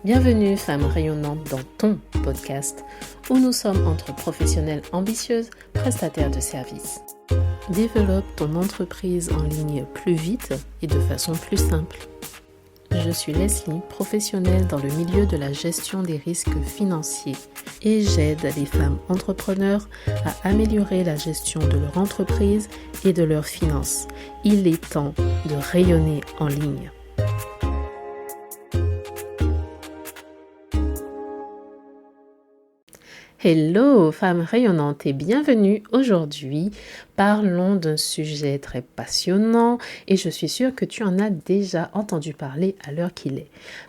Bienvenue Femmes rayonnantes dans ton podcast où nous sommes entre professionnelles ambitieuses, prestataires de services. Développe ton entreprise en ligne plus vite et de façon plus simple. Je suis Leslie, professionnelle dans le milieu de la gestion des risques financiers et j'aide les femmes entrepreneurs à améliorer la gestion de leur entreprise et de leurs finances. Il est temps de rayonner en ligne. Hello femmes rayonnantes et bienvenue. Aujourd'hui, parlons d'un sujet très passionnant et je suis sûre que tu en as déjà entendu parler à l'heure qu'il est.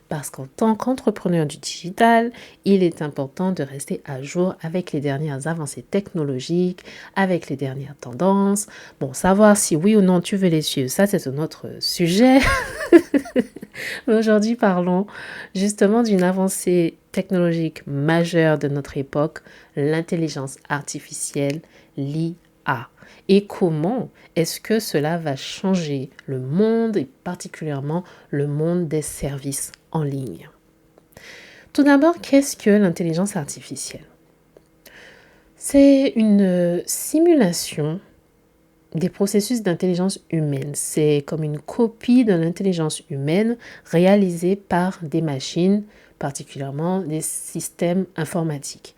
Parce qu'en tant qu'entrepreneur du digital, il est important de rester à jour avec les dernières avancées technologiques, avec les dernières tendances. Bon, savoir si oui ou non tu veux les suivre, ça c'est un autre sujet. Mais aujourd'hui, parlons justement d'une avancée technologique majeure de notre époque, l'intelligence artificielle, l'IA. Et comment est-ce que cela va changer le monde et particulièrement le monde des services en ligne? Tout d'abord, qu'est-ce que l'intelligence artificielle? C'est une simulation des processus d'intelligence humaine. C'est comme une copie de l'intelligence humaine réalisée par des machines, particulièrement des systèmes informatiques.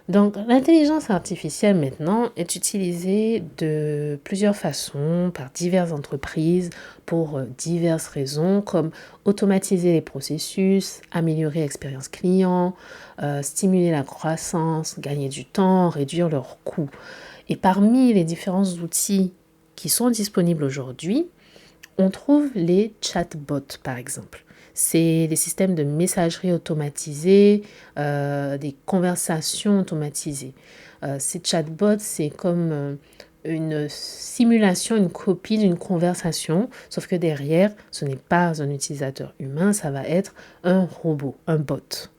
Donc, l'intelligence artificielle maintenant est utilisée de plusieurs façons par diverses entreprises pour diverses raisons, comme automatiser les processus, améliorer l'expérience client, stimuler la croissance, gagner du temps, réduire leurs coûts. Et parmi les différents outils qui sont disponibles aujourd'hui, on trouve les chatbots par exemple. C'est des systèmes de messagerie automatisée, des conversations automatisées. Ces chatbots, c'est comme une simulation, une copie d'une conversation, sauf que derrière, ce n'est pas un utilisateur humain, ça va être un robot, un bot.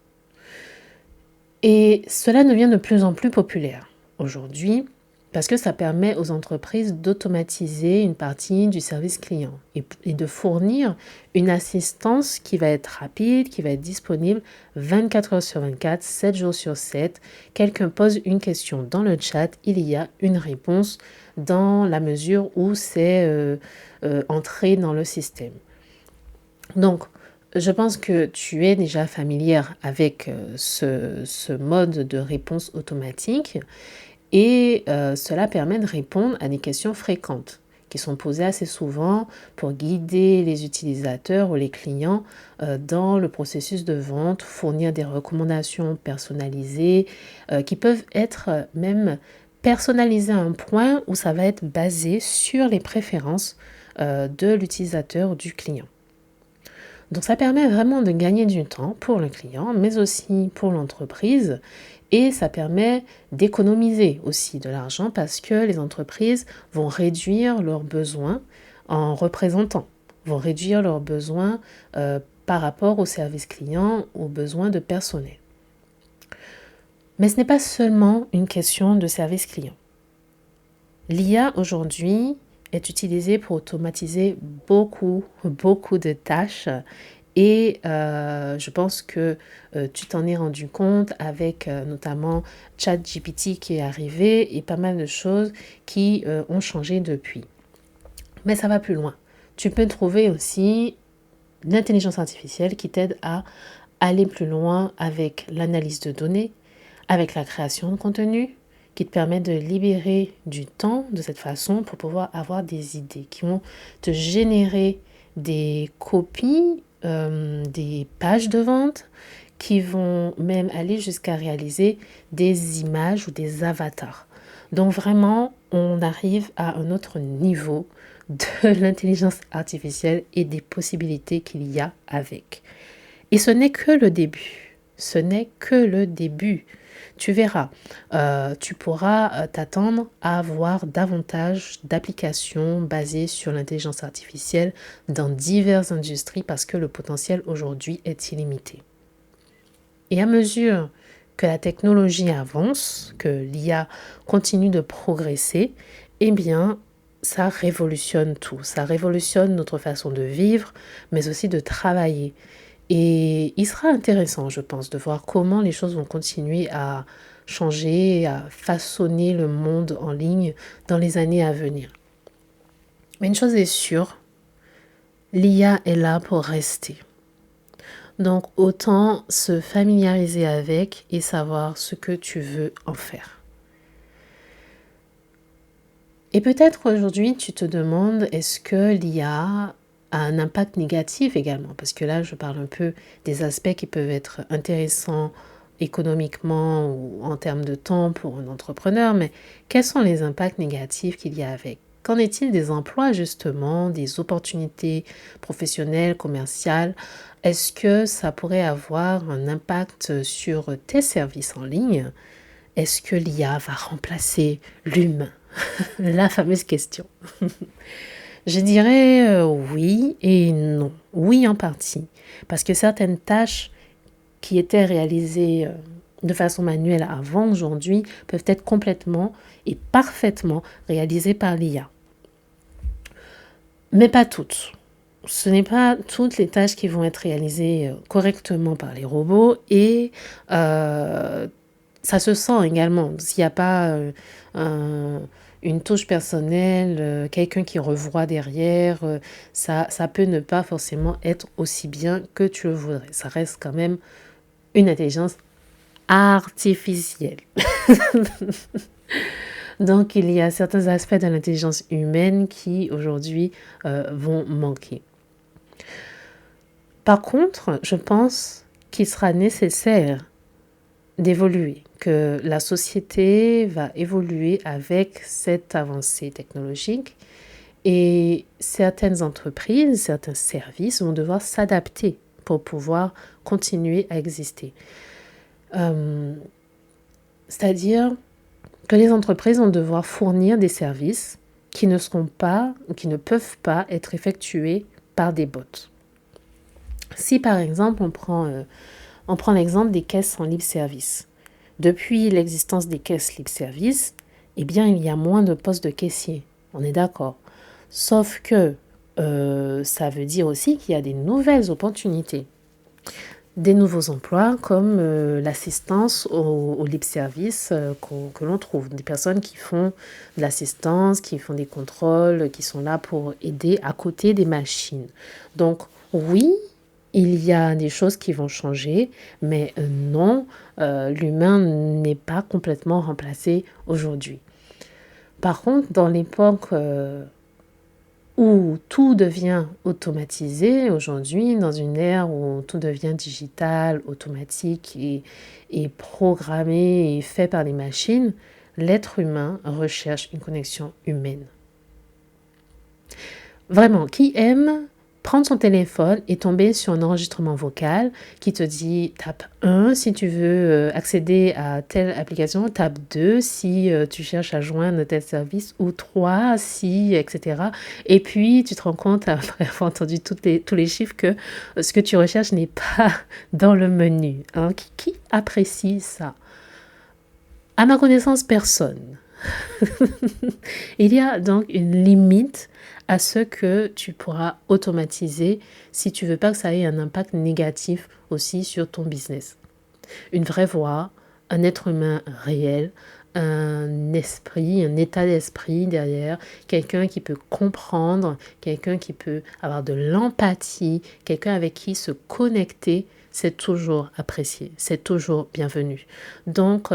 Et cela devient de plus en plus populaire aujourd'hui parce que ça permet aux entreprises d'automatiser une partie du service client et de fournir une assistance qui va être rapide, qui va être disponible 24 heures sur 24, 7 jours sur 7. Quelqu'un pose une question dans le chat, il y a une réponse dans la mesure où c'est entré dans le système. Donc, je pense que tu es déjà familière avec ce mode de réponse automatique et cela permet de répondre à des questions fréquentes qui sont posées assez souvent pour guider les utilisateurs ou les clients dans le processus de vente, fournir des recommandations personnalisées qui peuvent être même personnalisées à un point où ça va être basé sur les préférences de l'utilisateur ou du client. Donc ça permet vraiment de gagner du temps pour le client, mais aussi pour l'entreprise. Et ça permet d'économiser aussi de l'argent parce que les entreprises vont réduire leurs besoins en représentant, vont réduire leurs besoins par rapport au service client, aux besoins de personnel. Mais ce n'est pas seulement une question de service client. L'IA aujourd'hui est utilisée pour automatiser beaucoup de tâches et je pense que tu t'en es rendu compte avec notamment ChatGPT qui est arrivé et pas mal de choses qui ont changé depuis. Mais ça va plus loin. Tu peux trouver aussi l'intelligence artificielle qui t'aide à aller plus loin avec l'analyse de données, avec la création de contenu, qui te permet de libérer du temps de cette façon pour pouvoir avoir des idées qui vont te générer des copies, des pages de vente, qui vont même aller jusqu'à réaliser des images ou des avatars. Donc vraiment, on arrive à un autre niveau de l'intelligence artificielle et des possibilités qu'il y a avec. Et ce n'est que le début. Ce n'est que le début. Tu verras, tu pourras t'attendre à avoir davantage d'applications basées sur l'intelligence artificielle dans diverses industries parce que le potentiel aujourd'hui est illimité. Et à mesure que la technologie avance, que l'IA continue de progresser, eh bien, ça révolutionne tout. Ça révolutionne notre façon de vivre, mais aussi de travailler. Et il sera intéressant, je pense, de voir comment les choses vont continuer à changer, à façonner le monde en ligne dans les années à venir. Mais une chose est sûre, l'IA est là pour rester. Donc autant se familiariser avec et savoir ce que tu veux en faire. Et peut-être aujourd'hui tu te demandes, est-ce que l'IA a un impact négatif également? Parce que là je parle un peu des aspects qui peuvent être intéressants économiquement ou en termes de temps pour un entrepreneur, mais quels sont les impacts négatifs qu'il y a avec? Qu'en est-il des emplois justement, des opportunités professionnelles, commerciales? Est-ce que ça pourrait avoir un impact sur tes services en ligne? Est-ce que l'IA va remplacer l'humain? La fameuse question. Je dirais oui et non. Oui en partie, parce que certaines tâches qui étaient réalisées de façon manuelle avant aujourd'hui peuvent être complètement et parfaitement réalisées par l'IA. Mais pas toutes. Ce n'est pas toutes les tâches qui vont être réalisées correctement par les robots et ça se sent également. S'il n'y a pas une touche personnelle, quelqu'un qui revoit derrière, ça peut ne pas forcément être aussi bien que tu le voudrais. Ça reste quand même une intelligence artificielle. Donc, il y a certains aspects de l'intelligence humaine qui, aujourd'hui, vont manquer. Par contre, je pense qu'il sera nécessaire d'évoluer, que la société va évoluer avec cette avancée technologique et certaines entreprises, certains services vont devoir s'adapter pour pouvoir continuer à exister. C'est-à-dire que les entreprises vont devoir fournir des services qui ne seront pas ou qui ne peuvent pas être effectués par des bots. Si par exemple on prend l'exemple des caisses en libre service. Depuis l'existence des caisses libre service, eh bien il y a moins de postes de caissiers. On est d'accord. Sauf que ça veut dire aussi qu'il y a des nouvelles opportunités. Des nouveaux emplois comme l'assistance au libre service que l'on trouve. Des personnes qui font de l'assistance, qui font des contrôles, qui sont là pour aider à côté des machines. Donc oui, il y a des choses qui vont changer, mais non, l'humain n'est pas complètement remplacé aujourd'hui. Par contre, dans l'époque où tout devient automatisé aujourd'hui, dans une ère où tout devient digital, automatique et programmé et fait par les machines, l'être humain recherche une connexion humaine. Vraiment, qui aime prendre son téléphone et tomber sur un enregistrement vocal qui te dit tape 1 si tu veux accéder à telle application, tape 2 si tu cherches à joindre tel service ou 3 si, etc. Et puis tu te rends compte après avoir entendu tous les chiffres que ce que tu recherches n'est pas dans le menu. Hein. Qui apprécie ça? À ma connaissance, personne. Il y a donc une limite à ce que tu pourras automatiser si tu veux pas que ça ait un impact négatif aussi sur ton business. Une vraie voix, un être humain réel, un esprit, un état d'esprit derrière, quelqu'un qui peut comprendre, quelqu'un qui peut avoir de l'empathie, quelqu'un avec qui se connecter, c'est toujours apprécié, c'est toujours bienvenu. Donc,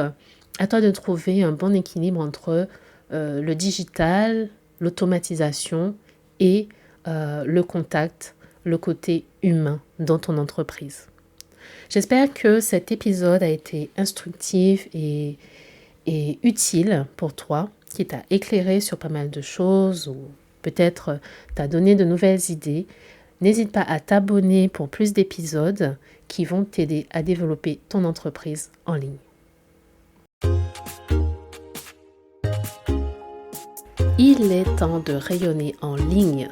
à toi de trouver un bon équilibre entre le digital, l'automatisation et le contact, le côté humain dans ton entreprise. J'espère que cet épisode a été instructif et utile pour toi, qui t'a éclairé sur pas mal de choses ou peut-être t'a donné de nouvelles idées. N'hésite pas à t'abonner pour plus d'épisodes qui vont t'aider à développer ton entreprise en ligne. Il est temps de rayonner en ligne.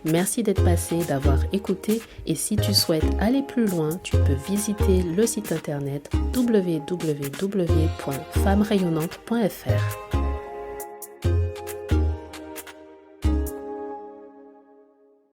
Merci d'être passé, d'avoir écouté et si tu souhaites aller plus loin, tu peux visiter le site internet www.femmerayonnante.fr.